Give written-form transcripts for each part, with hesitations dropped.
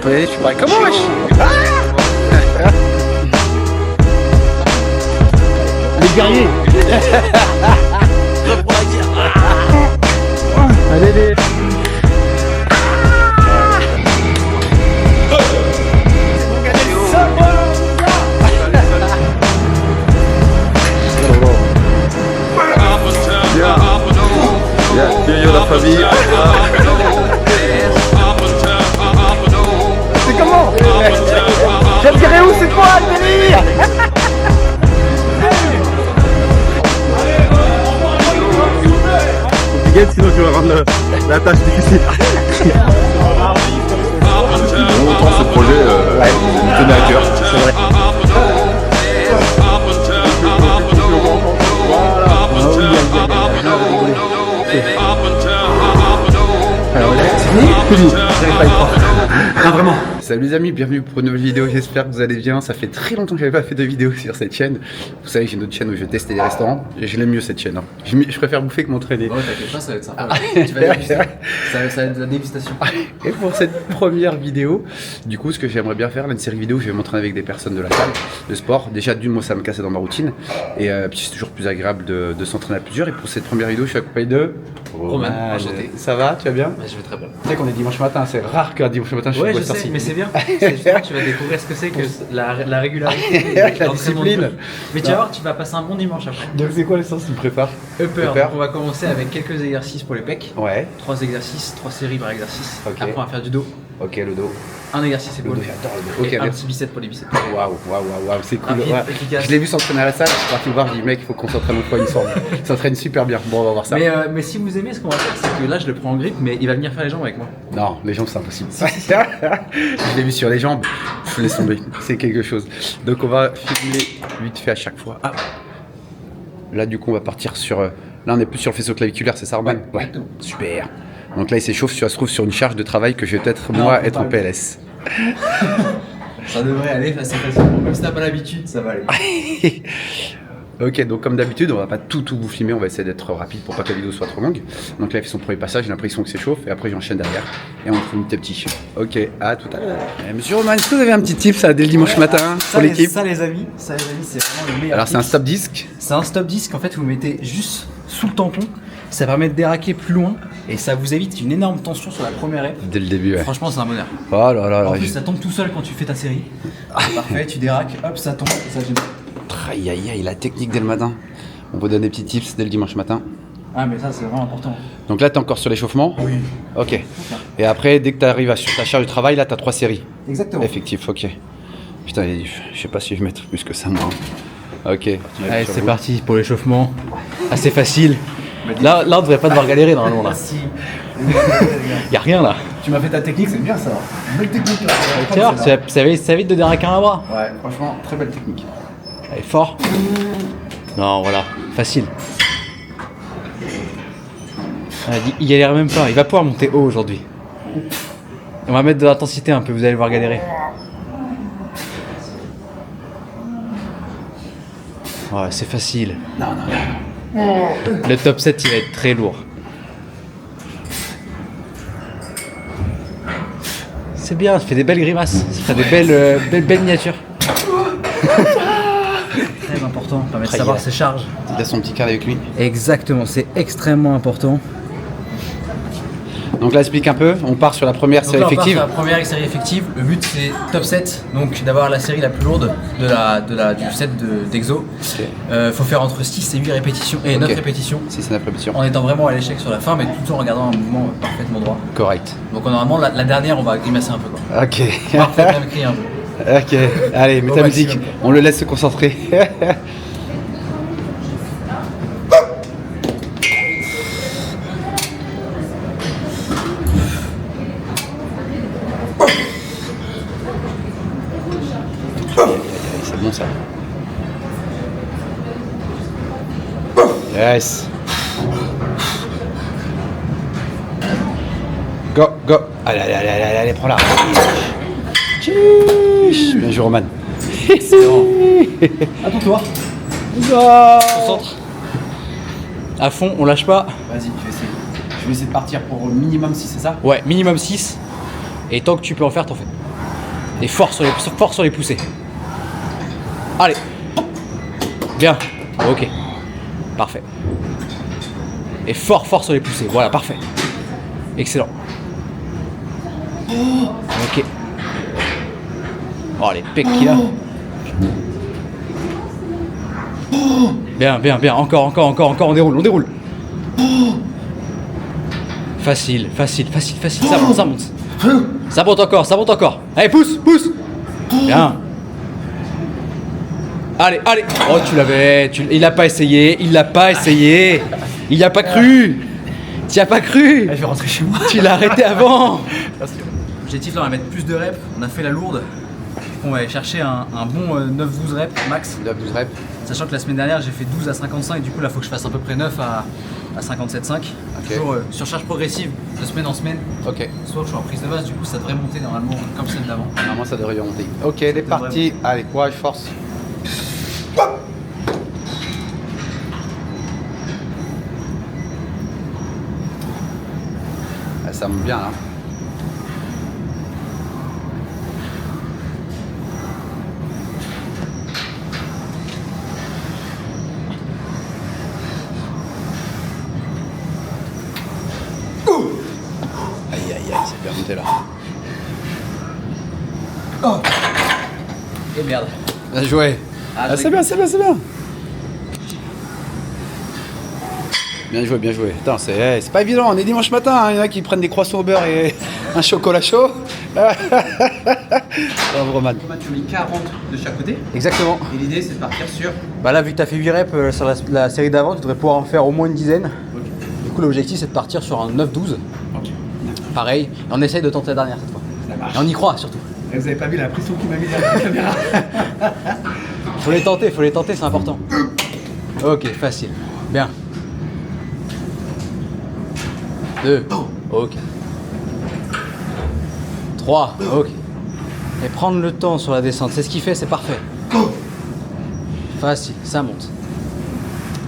Ouais, tu parais comment, wesh? Les guerriers. Allez, allez. Yo, la famille. C'est comment? J'aime tirer où? C'est quoi le délire? T'inquiète, sinon tu vas rendre la tâche difficile. Longtemps ce projet me tenait à cœur, c'est vrai. J'arrive pas à y croire. Non, vraiment. Salut les amis, bienvenue pour une nouvelle vidéo, j'espère que vous allez bien. Ça fait très longtemps que j'avais pas fait de vidéo sur cette chaîne. Vous savez, j'ai une autre chaîne où je testais des restaurants. Et je l'aime mieux cette chaîne. Hein. Je préfère bouffer que m'entraîner. Ouais, t'inquiète pas, ça va être sympa. Tu vas déguster. Ça va être de la dégustation. Et pour cette première vidéo, du coup, ce que j'aimerais bien faire, là, une série vidéo, je vais m'entraîner avec des personnes de la salle de sport. Déjà, d'une, moi, ça me cassait dans ma routine. Et puis, c'est toujours plus agréable de s'entraîner à plusieurs. Et pour cette première vidéo, je suis accompagné de Roman, enchanté. Ça va, tu vas bien? Ouais, je vais très bien. Tu sais qu'on est dimanche matin, c'est rare qu'un dimanche matin je suis Ouais, je cette sais, heure-ci. mais c'est bien. Tu vas découvrir ce que c'est que la régularité, La l'entraînement de discipline. club. Mais tu vas voir, tu vas passer un bon dimanche après. Donc, c'est quoi le sens que tu me prépares? Upper. Upper. Donc on va commencer avec quelques exercices pour les pecs. Ouais, 3 exercices, 3 séries par exercice. Ok. Après, on va faire du dos. ok, le dos. Un exercice Le épaule. dos, j'adore le dos. Et Ok, un merci. petit bicep pour les biceps. Waouh, c'est cool. Rapide, Ouais. efficace. Je l'ai vu s'entraîner à la salle, je suis parti voir, je dis mec, il faut qu'on s'entraîne une fois une soirée. Il s'entraîne super bien. Bon, on va voir ça. Mais si vous aimez, ce qu'on va faire, c'est que là, je le prends en grip, mais il va venir faire les jambes avec moi. Non, les jambes, c'est impossible. Je l'ai vu sur les jambes, laisse tomber, c'est quelque chose. Donc, on va filmer vite fait à chaque fois. Ah. Là, du coup, on va partir sur. Là, on est plus sur le faisceau claviculaire, c'est ça, Roman? Ouais, super. Donc là, il s'échauffe, ça se trouve sur une charge de travail que je vais peut-être, moi, faut être en pas. PLS. Ça devrait aller assez facilement. Même si t'as pas l'habitude, ça va aller. Ok, donc comme d'habitude, on va pas tout vous filmer, on va essayer d'être rapide pour pas que la vidéo soit trop longue. Donc là, il fait son premier passage, j'ai l'impression que c'est chauffe, et après j'enchaîne derrière, et on fait petit à petit. Ok, à tout à l'heure. Monsieur Roman, est-ce que vous avez un petit tip ça dès le dimanche matin pour l'équipe? Ça les amis, c'est vraiment le meilleur. Alors c'est un tip. stop disque. C'est un stop disque, en fait, vous le mettez juste sous le tampon. Ça permet de déraquer plus loin et ça vous évite une énorme tension sur la première rep. Dès le début, ouais. Franchement, c'est un bonheur. Oh là là, En là, plus, ça tombe tout seul quand tu fais ta série. C'est parfait, tu déraques, hop, ça tombe et ça gêne. Aïe aïe aïe, la technique dès le matin. On vous donne des petits tips dès le dimanche matin. Ah, mais ça, c'est vraiment important. Donc là, t'es encore sur l'échauffement? Oui. Ok. Et après, dès que tu arrives sur ta charge de travail, là, t'as 3 séries. Exactement. Effectif, ok. Putain, je sais pas si je vais mettre plus que ça, moi. Ok. Allez, c'est parti pour l'échauffement. Assez facile. Là, on devrait pas devoir galérer normalement là. Si. Y a rien là. Tu m'as fait ta technique, c'est bien ça. Belle technique là. Tiens, ça évite de déraquer un bras. Ouais, franchement, très belle technique. Allez, fort. Non, voilà, facile. Ah, il galère même pas, il va pouvoir monter haut aujourd'hui. On va mettre de l'intensité un peu, vous allez le voir galérer. Ouais, c'est facile. Le top 7, il va être très lourd. C'est bien, ça fait des belles grimaces, ça fait des belles miniatures. Très important, ça permet de savoir ses charges. Il a son petit carnet avec lui. Exactement, c'est extrêmement important. Donc là, explique un peu. On part sur la première Donc série là, on part effective. sur la première série effective. Le but c'est top 7, donc d'avoir la série la plus lourde du set d'exo. Faut faire entre 6 et 8 répétitions et 9 répétitions. Si c'est la répétition. En étant vraiment à l'échec sur la fin, mais tout en regardant un mouvement parfaitement droit. Correct. Donc normalement la dernière on va grimacer un peu quoi. Ok. On va peut-être même crier un peu. Ok. Allez, mets Au ta maximum. musique. On le laisse se concentrer. C'est bon ça. Yes. Go, go. Allez, allez, allez, allez, allez, prends-la. Tchiche. Bien joué, Roman. Attends toi. Concentre. À fond, on lâche pas. Vas-y, je vais essayer de partir pour minimum 6, c'est ça? Ouais, minimum 6. Et tant que tu peux en faire, t'en fais. Et fort sur les poussées. Allez. Bien. Ok. Parfait. Et fort sur les poussées. Voilà, parfait. Excellent. Ok. Oh, les pecs qu'il a. Bien. Encore. On déroule. Facile. Ça monte. Ça monte encore. Allez, pousse. Bien. Allez. Oh, tu l'avais. Il l'a pas essayé. Il y a pas cru. Tu y as pas cru. Je vais rentrer chez moi. Tu l'as arrêté avant. L'objectif là, on va mettre plus de reps. On a fait la lourde. On va aller chercher un bon 9-12 reps max. 9-12 reps. Sachant que la semaine dernière j'ai fait 12 à 55, du coup là faut que je fasse à peu près 9 à 57,5. Toujours surcharge progressive de semaine en semaine. Ok. Soit que je suis en prise de base, du coup ça devrait monter normalement comme celle d'avant. Normalement ça devrait remonter. Ok, c'est parti. Allez, courage, force. Ah, ça monte bien là. Aïe, c'est bien monté là. Et merde. Bien joué. Ah, c'est bien. Bien joué. Putain, c'est pas évident, on est dimanche matin, il y en a qui prennent des croissants au beurre et un chocolat chaud. Bravo Roman. Tu mets 40 de chaque côté. Exactement. Et l'idée c'est de partir sur. Bah là, vu que t'as fait 8 reps sur la série d'avant, tu devrais pouvoir en faire au moins une dizaine. Du coup, l'objectif c'est de partir sur un 9-12. Pareil, et on essaye de tenter la dernière cette fois. Ça marche. Et on y croit surtout. Vous avez pas vu la pression qu'il m'a mis derrière la caméra? Faut les tenter, c'est important. Ok, facile. Bien. 2. Ok. 3. Ok. Et prendre le temps sur la descente, c'est ce qu'il fait, c'est parfait. Facile, ça monte.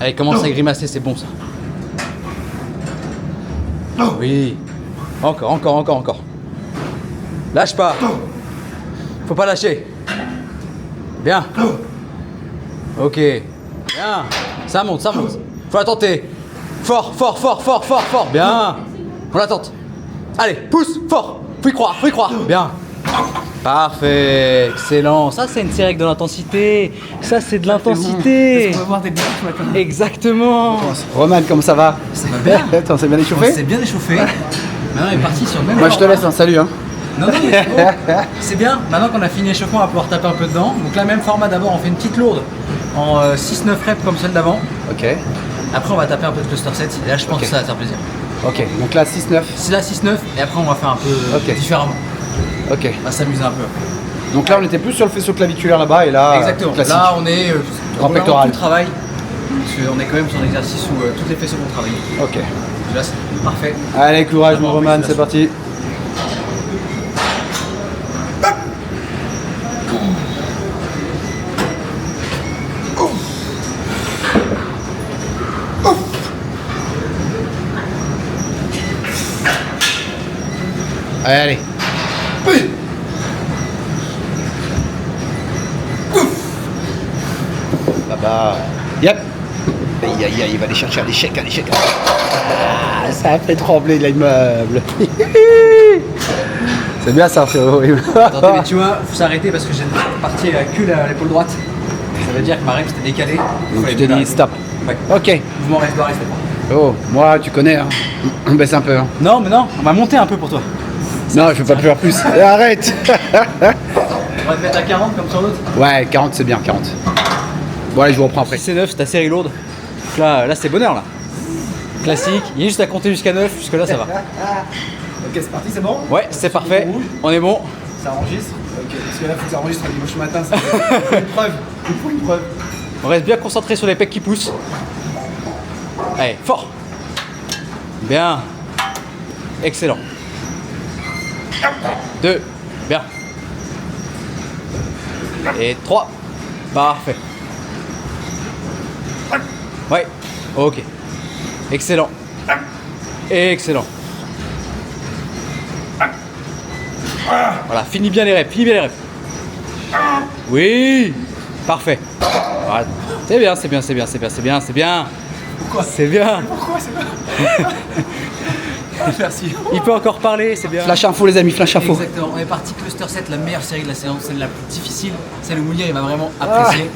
Allez, commence à grimacer, c'est bon ça. Oui. Encore. Lâche pas. Faut pas lâcher. Bien. Ok. Bien. Ça monte. Faut la tenter. Fort. Bien. On la tente. Allez, pousse, fort. Faut y croire. Bien. Parfait. Excellent. Ça, c'est une série avec de l'intensité. Ça, c'est de l'intensité. On va voir des bouts ce matin. Exactement. Roman, comment ça va? Ça va bien. Attends, c'est bien On échauffé? s'est bien échauffé. Maintenant on est parti sur le même. Moi je te format. laisse, salut hein. Non, mais c'est bon. C'est bien. Maintenant qu'on a fini l'échauffement, on va pouvoir taper un peu dedans. Donc là, même format d'abord, on fait une petite lourde en 6-9 reps comme celle d'avant. Ok. Après, on va taper un peu de cluster set. Et là, je pense que ça va faire plaisir. Ok, donc là 6-9. C'est là 6-9 et après, on va faire un peu différemment. Ok. On va s'amuser un peu. Donc là on était plus sur le faisceau claviculaire là-bas et là. Exactement. Classique. Là, on est Grand vraiment pectoral. tout le travail. Parce qu'on est quand même sur un exercice où toutes les fessiers vont travailler. Ok. Là, c'est parfait. Allez, courage mon Roman, c'est parti. Allez. Là-bas. Yep. Aïe, il va aller chercher un échec. Ah, ça a fait trembler l'immeuble. C'est bien ça, frérot. Attendez, mais tu vois, faut s'arrêter parce que j'ai parti à cul à l'épaule droite. Ça veut dire que ma rep s'était décalée. Donc tu t'es dit stop. Ouais. Ok. Mouvement reste barré, c'est bon. Oh, moi, tu connais, hein. On baisse un peu. Hein. Non, mais non, on va monter un peu pour toi. Non, je veux pas faire plus. Arrête. On va te mettre à 40 comme sur l'autre. Ouais, 40, c'est bien, 40. Bon, allez, je vous reprends après. 6 et 9, c'est ta série lourde. Donc là c'est bonheur là. Classique, il y a juste à compter jusqu'à 9, jusque là ça va. Ok, c'est parti, c'est bon? Ouais, c'est parfait, on est bon. Ça enregistre? Ok, parce que là, faut que ça enregistre le dimanche matin. Ça faut une preuve. Il faut une preuve. On reste bien concentré sur les pecs qui poussent. Allez, fort. Bien. Excellent. 2. Bien. Et 3. Parfait. Ouais. Ok. Excellent. Excellent. Voilà, finis bien les reps, Oui. Parfait. Voilà. C'est bien, c'est bien, c'est bien, c'est bien, c'est bien, c'est bien. Pourquoi? C'est bien. Pourquoi c'est pas? Merci. Il peut encore parler, c'est bien. Flash info les amis, flash info. Exactement, on est parti cluster 7, la meilleure série de la séance, celle la plus difficile, celle où Moulier il va vraiment apprécier.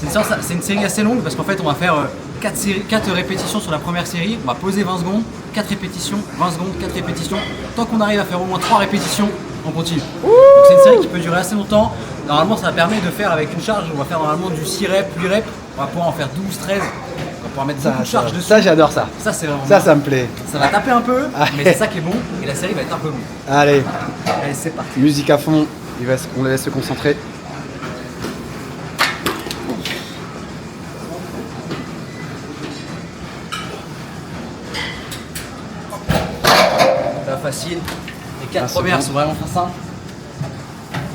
C'est une série assez longue parce qu'en fait on va faire 4 répétitions sur la première série, on va poser 20 secondes, 4 répétitions, 20 secondes, 4 répétitions. Tant qu'on arrive à faire au moins 3 répétitions, on continue. Donc c'est une série qui peut durer assez longtemps. Normalement ça permet de faire avec une charge, on va faire normalement du 6 reps, 8 reps, on va pouvoir en faire 12, 13. On va pouvoir mettre beaucoup de charge dessus. Ça j'adore ça. Ça c'est vraiment Ça, bien. ça me plaît. Ça va taper un peu, mais c'est ça qui est bon et la série va être un peu longue. Allez, Allez, c'est parti. musique à fond, on les laisse se concentrer. Pas facile. Les 4 c'est premières bon. sont vraiment simples.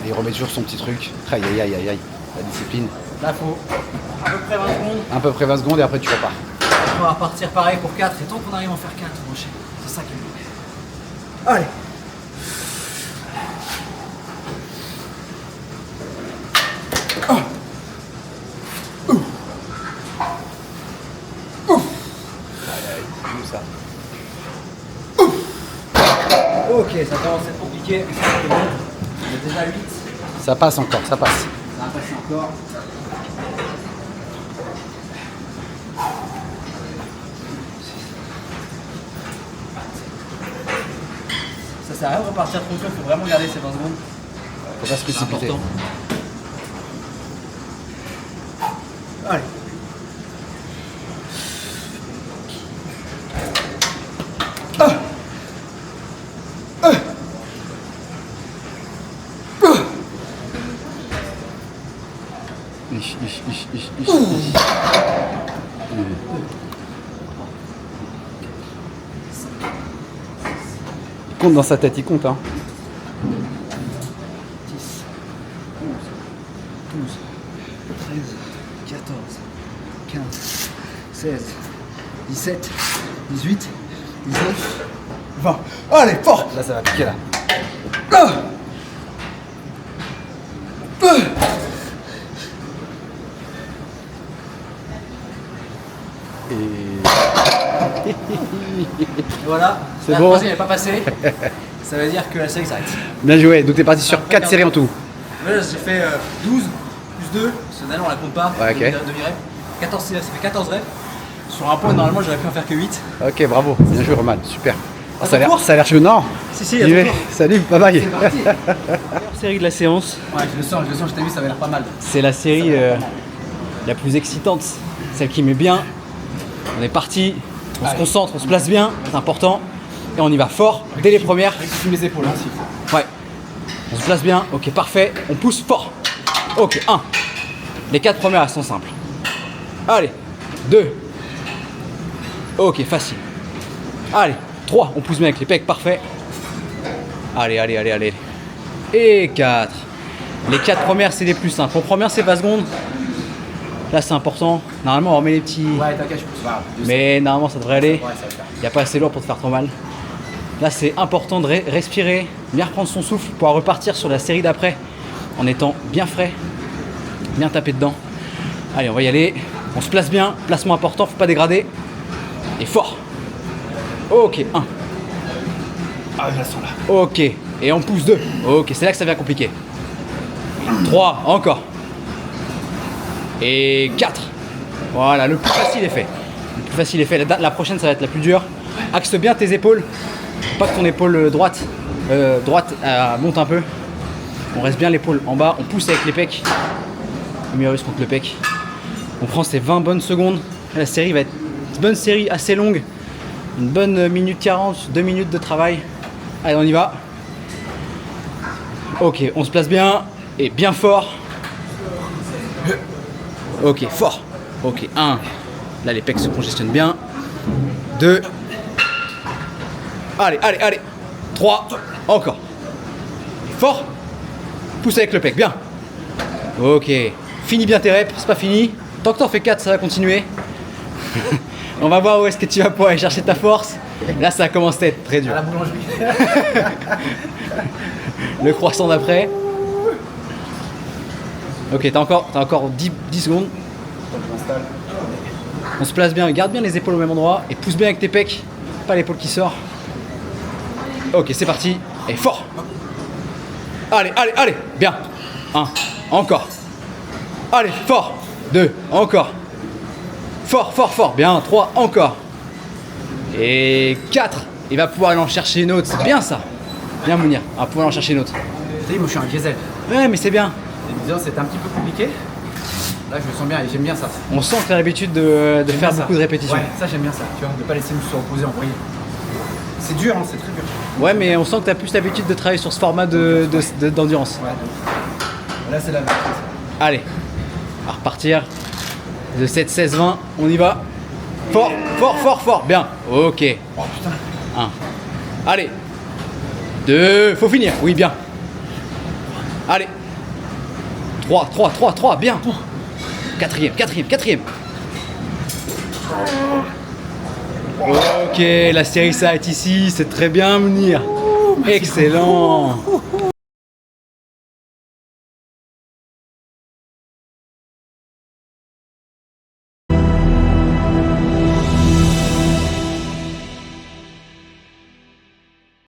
Et il remet toujours son petit truc. Aïe aïe aïe aïe aïe. La discipline. Là, faut à peu près 20 secondes. À peu près 20 secondes et après tu repars. On va repartir pareil pour 4. Et tant qu'on arrive à en faire 4, on enchaîne. C'est ça qui est bon. Allez. Comme ça. Ok, ça commence à être compliqué. Mais ça, c'est bon. On est déjà à 8. Ça passe encore, ça passe. Ça va passer encore. Ça sert à rien de repartir trop tôt, il faut vraiment garder ces 20 secondes. Faut pas se C'est précipiter. important. Allez. Il compte dans sa tête, il compte hein. 10, 11, 12, 13, 14, 15, 16, 17, 18, 19, 20. Allez, fort! Là ça va piquer là. Et voilà, C'est la bon. troisième n'est pas passée. Ça veut dire que la série s'arrête. Bien joué, donc t'es parti sur Après, 4 séries en tout. Là, j'ai fait 12 plus 2, parce que d'ailleurs on la compte pas. Ouais, ok. Demi-rep. 14, ça fait 14 reps. Sur un point, normalement, j'aurais pu en faire que 8. Ok, bravo, bien joué Roman, super. À Ça a ton tour. l'air chaud, non? Si, si, J'y à ton vais. tour. Salut, bye bye. C'est parti. Meilleure série de la séance, Ouais, je le sens, je t'ai vu, ça avait l'air pas mal. c'est la série la plus excitante, celle qui met bien. On est parti, on se concentre, on se place bien, c'est important. Et on y va fort dès les premières. Je filme les épaules, hein, s'il faut. Ouais. On se place bien, ok, parfait. On pousse fort. Ok, 1. Les 4 premières, elles sont simples. Allez, 2. Ok, facile. Allez, 3. On pousse bien avec les pecs, parfait. Allez, allez, allez, allez. Et 4. Les 4 premières, c'est les plus simples. En première, c'est 20 secondes. Là, c'est important. Normalement, on remet les petits. Ouais, t'inquiète, je pousse. Voilà. Mais normalement, ça devrait aller. Ouais, ça va le faire. Il n'y a pas assez lourd pour te faire trop mal. Là, c'est important de respirer, bien reprendre son souffle pour pouvoir repartir sur la série d'après en étant bien frais, bien tapé dedans. Allez, on va y aller. On se place bien, placement important, faut pas dégrader. Et fort. Ok, 1. Ah, je la sens là. Ok, et on pousse 2. Ok, c'est là que ça devient compliqué. 3, encore. Et 4. Voilà, le plus facile est fait. Le plus facile est fait. La prochaine, ça va être la plus dure. Axe bien tes épaules. Faut pas que ton épaule droite monte un peu. On reste bien l'épaule en bas. On pousse avec les pecs. Humérus contre le pec. On prend ces 20 bonnes secondes. La série va être une bonne série assez longue. Une bonne minute 40, 2 minutes de travail. Allez, on y va. Ok, on se place bien et bien fort. Ok, fort. Ok, 1. Là, les pecs se congestionnent bien. 2. Allez, allez, allez. 3. Encore. Fort. Pousse avec le pec, bien. Ok. Finis bien tes reps, c'est pas fini. Tant que t'en fais 4, ça va continuer. On va voir où est-ce que tu vas pouvoir aller chercher ta force. Là, ça commence à être très dur. À la boulangerie. Le croissant d'après. Ok, t'as encore 10 secondes. Je m'installe. On se place bien, garde bien les épaules au même endroit et pousse bien avec tes pecs. Pas l'épaule qui sort. Ok, c'est parti. Et fort. Allez, allez, allez. Bien. 1. Encore. Allez, fort. 2. Encore. Fort, fort, fort. Bien. 3. Encore. Et 4. Il va pouvoir aller en chercher une autre. C'est bien ça. Bien, Mounir. On va pouvoir en chercher une autre. Vous savez, moi je suis un diesel. Ouais, mais c'est bien. Les vidéos c'était un petit peu compliqué. Là je me sens bien et j'aime bien ça. On sent que tu as l'habitude de J'aime faire bien beaucoup ça. de répétitions. Ouais, ça j'aime bien ça, tu vois, de pas laisser nous se reposer en voyant. C'est dur, hein, c'est très dur. Ouais, mais on sent que tu as plus l'habitude de travailler sur ce format d'endurance. Ouais. Là c'est la même. Allez, à repartir de 7, 16, 20, on y va. Fort, fort, fort, fort, bien. Ok. Oh putain. 1. Allez. 2, faut finir, oui, bien. Allez. 3, bien. Quatrième. Ok, la série s'arrête ici, c'est très bien, Mounir. Excellent.